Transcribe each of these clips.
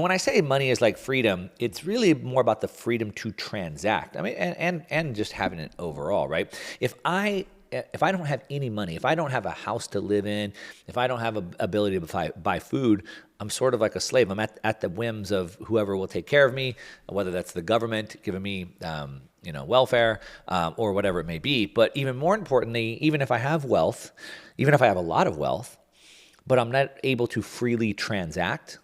When I say money is like freedom, it's really more about the freedom to transact. I mean, and just having it overall, right? If I don't have any money, if I don't have a house to live in, if I don't have a ability to buy food, I'm sort of like a slave. I'm at the whims of whoever will take care of me, whether that's the government giving me, welfare, or whatever it may be. But even more importantly, even if I have wealth, even if I have a lot of wealth, but I'm not able to freely transact,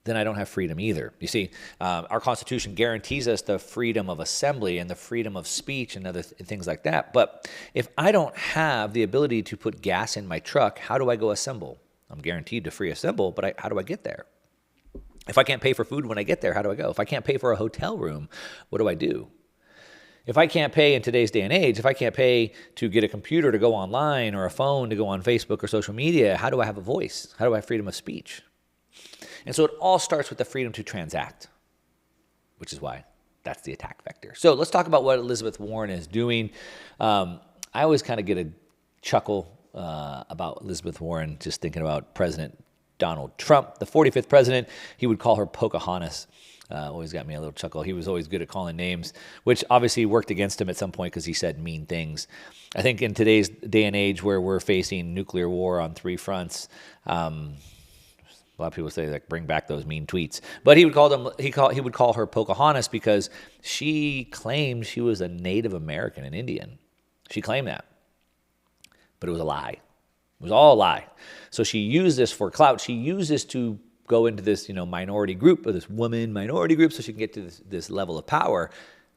then I don't have freedom either. You see, our Constitution guarantees us the freedom of assembly and the freedom of speech and other things like that. But if I don't have the ability to put gas in my truck, how do I go assemble? I'm guaranteed to free assemble, but how do I get there? If I can't pay for food when I get there, how do I go? If I can't pay for a hotel room, what do I do? If I can't pay in today's day and age, if I can't pay to get a computer to go online or a phone to go on Facebook or social media, how do I have a voice? How do I have freedom of speech? And so it all starts with the freedom to transact, which is why that's the attack vector. So let's talk about what Elizabeth Warren is doing. I always kind of get a chuckle about Elizabeth Warren just thinking about President Donald Trump, the 45th president. He would call her Pocahontas. Always got me a little chuckle. He was always good at calling names, which obviously worked against him at some point because he said mean things. I think in today's day and age where we're facing nuclear war on 3 fronts, a lot of people say like bring back those mean tweets, but he would call her Pocahontas because she claimed she was a Native American and Indian. She claimed that, but it was a lie. It was all a lie. So she used this for clout. She used this to go into this minority group, or this woman minority group, so she can get to this level of power.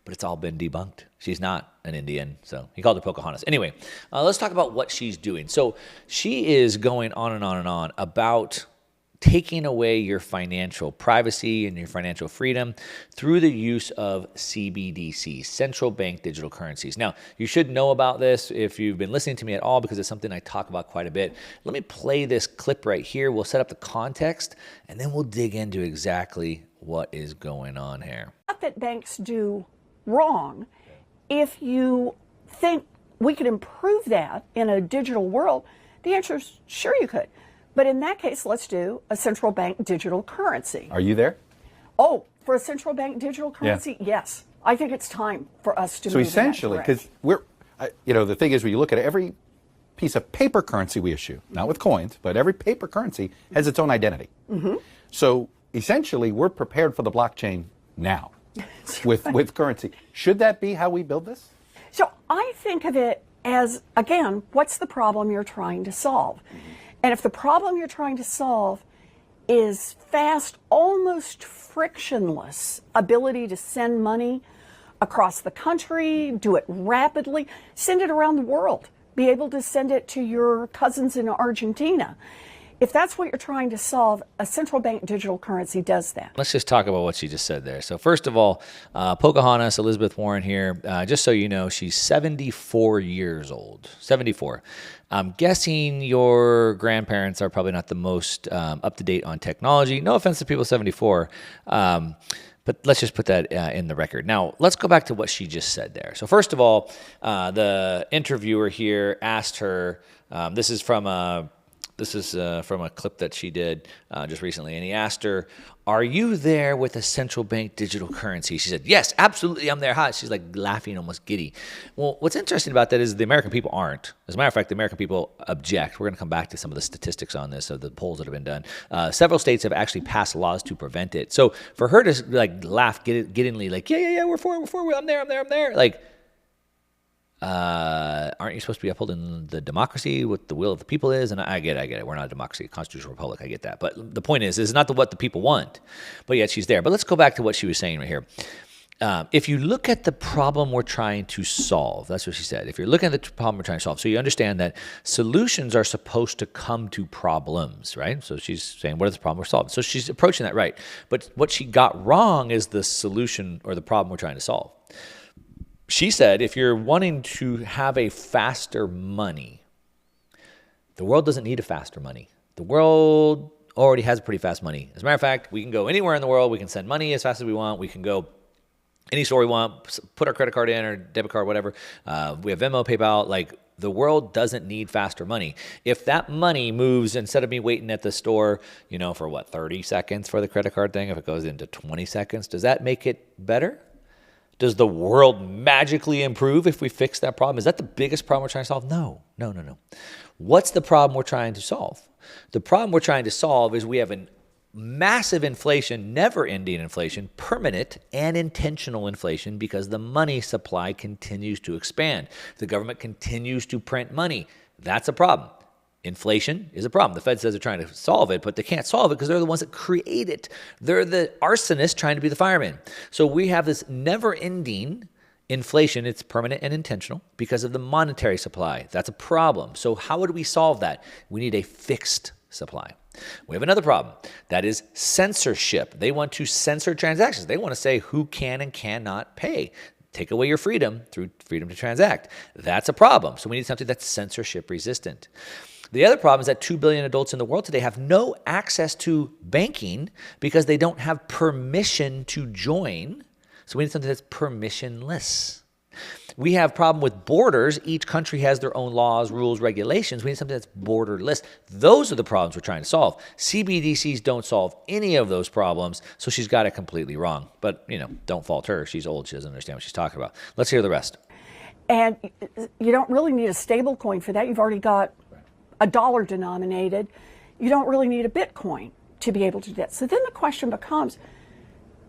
But it's all been debunked. She's not an Indian, so he called her Pocahontas. Anyway, let's talk about what she's doing. So she is going on and on and on about taking away your financial privacy and your financial freedom through the use of CBDC, central bank digital currencies. Now, you should know about this if you've been listening to me at all, because it's something I talk about quite a bit. Let me play this clip right here. We'll set up the context, and then we'll dig into exactly what is going on here. Not that banks do wrong. If you think we could improve that in a digital world, the answer is sure you could. But in that case, let's do a central bank digital currency. Are you there? Oh, for a central bank digital currency? Yeah. Yes. I think it's time for us to move in that direction. So essentially, because the thing is, when you look at every piece of paper currency we issue, not with coins, but every paper currency has its own identity. Mm-hmm. So essentially, we're prepared for the blockchain now with currency. Should that be how we build this? So I think of it as, again, what's the problem you're trying to solve? And if the problem you're trying to solve is fast, almost frictionless ability to send money across the country, do it rapidly, send it around the world, be able to send it to your cousins in Argentina. If that's what you're trying to solve, a central bank digital currency does that. Let's just talk about what she just said there. So first of all, Pocahontas, Elizabeth Warren here, just so you know, she's 74 years old, 74. I'm guessing your grandparents are probably not the most up-to-date on technology. No offense to people 74, but let's just put that in the record. Now, let's go back to what she just said there. So first of all, the interviewer here asked her, this is from a clip that she did just recently, and he asked her, "Are you there with a central bank digital currency?" She said, "Yes, absolutely, I'm there." Hi. She's like laughing, almost giddy. Well, what's interesting about that is the American people aren't. As a matter of fact, the American people object. We're going to come back to some of the statistics on this of the polls that have been done. Several states have actually passed laws to prevent it. So for her to like laugh giddingly, like, yeah, we're for, I'm there, like, aren't you supposed to be upholding the democracy, what the will of the people is? And I get it. We're not a democracy, a constitutional republic. I get that. But the point is not what the people want, but yet she's there. But let's go back to what she was saying right here. If you look at the problem we're trying to solve, that's what she said. If you're looking at the problem we're trying to solve, so you understand that solutions are supposed to come to problems, right? So she's saying, what is the problem we're solving? So she's approaching that right. But what she got wrong is the solution or the problem we're trying to solve. She said, if you're wanting to have a faster money, the world doesn't need a faster money. The world already has pretty fast money. As a matter of fact, we can go anywhere in the world. We can send money as fast as we want. We can go any store we want, put our credit card in or debit card, whatever. We have Venmo, PayPal. Like, the world doesn't need faster money. If that money moves, instead of me waiting at the store, for what, 30 seconds for the credit card thing, if it goes into 20 seconds, does that make it better? Does the world magically improve if we fix that problem? Is that the biggest problem we're trying to solve? No. What's the problem we're trying to solve? The problem we're trying to solve is we have a massive inflation, never-ending inflation, permanent and intentional inflation, because the money supply continues to expand. The government continues to print money. That's a problem. Inflation is a problem. The Fed says they're trying to solve it, but they can't solve it because they're the ones that create it. They're the arsonists trying to be the firemen. So we have this never-ending inflation. It's permanent and intentional because of the monetary supply. That's a problem. So how would we solve that? We need a fixed supply. We have another problem. That is censorship. They want to censor transactions. They want to say who can and cannot pay. Take away your freedom through freedom to transact. That's a problem. So we need something that's censorship resistant. The other problem is that 2 billion adults in the world today have no access to banking because they don't have permission to join. So we need something that's permissionless. We have a problem with borders. Each country has their own laws, rules, regulations. We need something that's borderless. Those are the problems we're trying to solve. CBDCs don't solve any of those problems, so she's got it completely wrong. But, don't fault her. She's old. She doesn't understand what she's talking about. Let's hear the rest. And you don't really need a stable coin for that. You've already got a dollar denominated. You don't really need a Bitcoin to be able to do that. So then the question becomes,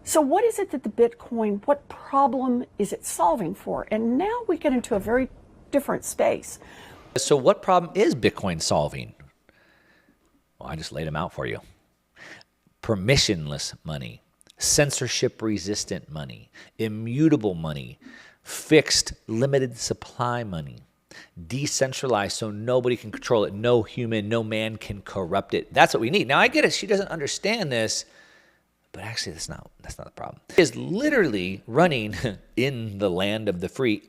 so what is it that the Bitcoin, what problem is it solving for? And now we get into a very different space. So what problem is Bitcoin solving? Well, I just laid them out for you. Permissionless money, censorship-resistant money, immutable money, fixed, limited supply money, decentralized so nobody can control it. No human, no man can corrupt it. That's what we need. Now, I get it. She doesn't understand this. But actually, that's not the problem. It is literally running in the land of the free.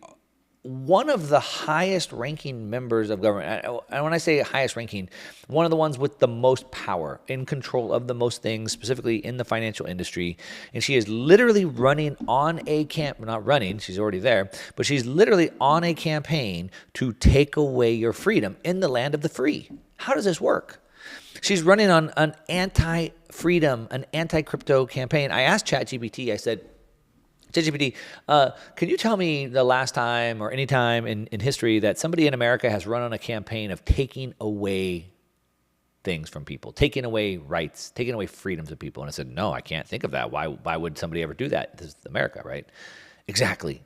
One of the highest ranking members of government, and when I say highest ranking, one of the ones with the most power, in control of the most things, specifically in the financial industry. And she is literally running on not running, she's already there, but she's literally on a campaign to take away your freedom in the land of the free. How does this work? She's running on an anti-freedom, an anti-crypto campaign. I asked ChatGPT, I said, ChatGPT, can you tell me the last time or any time in history that somebody in America has run on a campaign of taking away things from people, taking away rights, taking away freedoms of people? And I said, no, I can't think of that. Why would somebody ever do that? This is America, right? Exactly.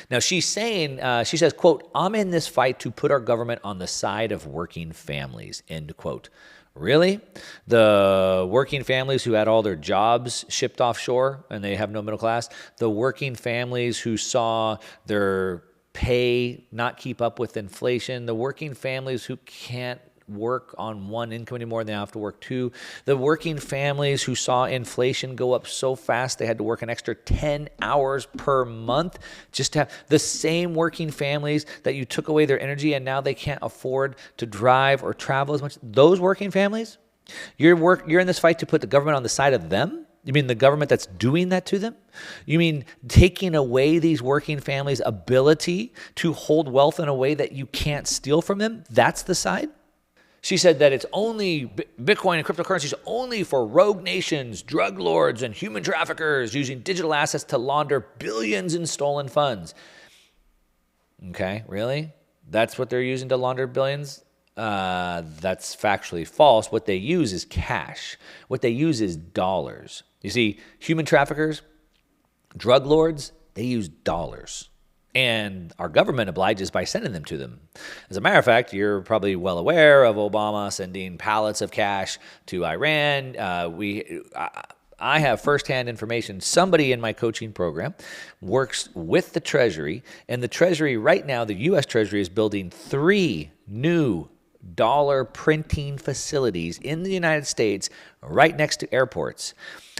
Now, she's saying, she says, quote, I'm in this fight to put our government on the side of working families, end quote. Really? The working families who had all their jobs shipped offshore and they have no middle class? The working families who saw their pay not keep up with inflation? The working families who can't work on one income anymore and they have to work two? The working families who saw inflation go up so fast they had to work an extra 10 hours per month just to have the same working families that you took away their energy and now they can't afford to drive or travel as much? Those working families? You're in this fight to put the government on the side of them? You mean the government that's doing that to them? You mean taking away these working families' ability to hold wealth in a way that you can't steal from them? That's the side? She said that it's only Bitcoin and cryptocurrencies only for rogue nations, drug lords, and human traffickers using digital assets to launder billions in stolen funds. Okay, really? That's what they're using to launder billions? That's factually false. What they use is cash. What they use is dollars. You see, human traffickers, drug lords, they use dollars. And our government obliges by sending them to them. As a matter of fact, you're probably well aware of Obama sending pallets of cash to Iran. I have firsthand information. Somebody in my coaching program works with the Treasury, and the Treasury right now, the U.S. Treasury is building 3 new dollar printing facilities in the United States right next to airports,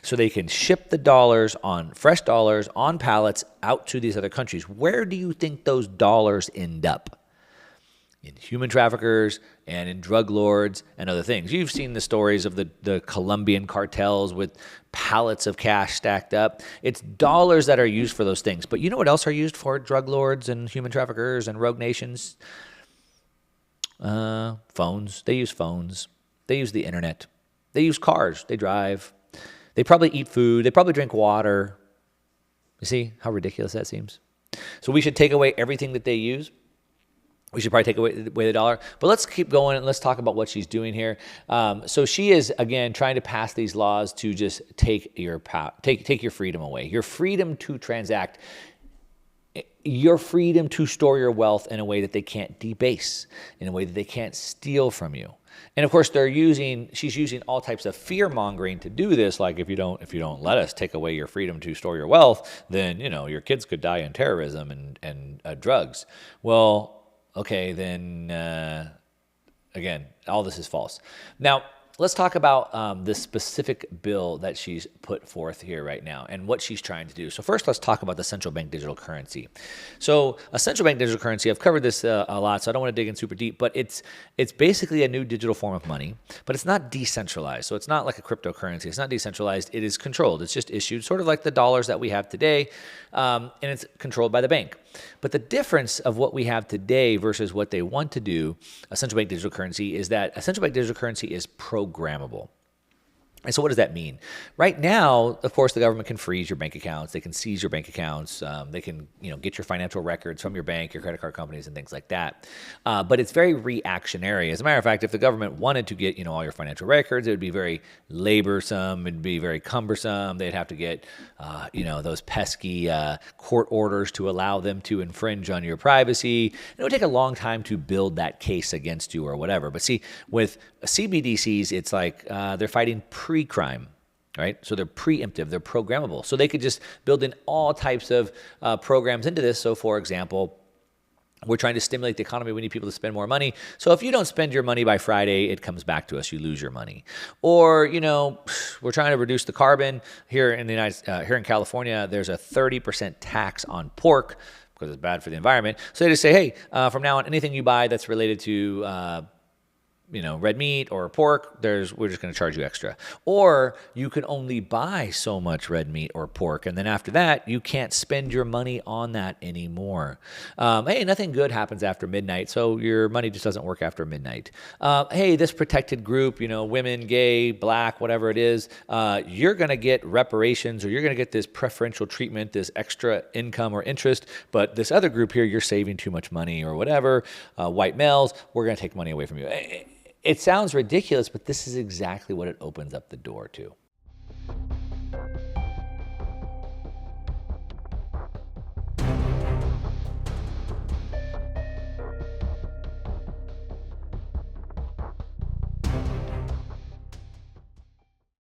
so they can ship the dollars on fresh dollars on pallets out to these other countries. Where do you think those dollars end up? in human traffickers and in drug lords and other things. You've seen the stories of the Colombian cartels with pallets of cash stacked up. It's dollars that are used for those things. But you know what else are used for drug lords and human traffickers and rogue nations? Phones. They use phones. They use the internet. They use cars. They drive. They probably eat food. They probably drink water. You see how ridiculous that seems? So we should take away everything that they use. We should probably take away the dollar. But let's keep going and let's talk about what she's doing here. So she is, again, trying to pass these laws to just take your freedom away. Your freedom to transact. Your freedom to store your wealth in a way that they can't debase, in a way that they can't steal from you. And of course, she's using all types of fear mongering to do this. Like if you don't let us take away your freedom to store your wealth, then your kids could die in terrorism and drugs. Well, okay, then again, all this is false. Now, let's talk about this specific bill that she's put forth here right now and what she's trying to do. So first, let's talk about the central bank digital currency. So a central bank digital currency, I've covered this a lot, so I don't want to dig in super deep, but it's basically a new digital form of money, but it's not decentralized. So it's not like a cryptocurrency. It's not decentralized. It is controlled. It's just issued sort of like the dollars that we have today, and it's controlled by the bank. But the difference of what we have today versus what they want to do, a central bank digital currency, is that a central bank digital currency is programmable. And so what does that mean? Right now, of course, the government can freeze your bank accounts. They can seize your bank accounts. They can, get your financial records from your bank, your credit card companies, and things like that. But it's very reactionary. As a matter of fact, if the government wanted to get, all your financial records, it would be very laborsome. It'd be very cumbersome. They'd have to get, those pesky court orders to allow them to infringe on your privacy. It would take a long time to build that case against you or whatever. But see, with CBDCs, it's like they're fighting pre-crime, right? So they're preemptive, they're programmable. So they could just build in all types of programs into this. So for example, we're trying to stimulate the economy. We need people to spend more money. So if you don't spend your money by Friday, it comes back to us. You lose your money. Or, we're trying to reduce the carbon here in here in California. There's a 30% tax on pork because it's bad for the environment. So they just say, hey, from now on, anything you buy that's related to red meat or pork, we're just going to charge you extra. Or you can only buy so much red meat or pork, and then after that, you can't spend your money on that anymore. Hey, nothing good happens after midnight, so your money just doesn't work after midnight. Hey, this protected group, women, gay, black, whatever it is, you're going to get reparations, or you're going to get this preferential treatment, this extra income or interest, but this other group here, you're saving too much money or whatever. White males, we're going to take money away from you. It sounds ridiculous, but this is exactly what it opens up the door to.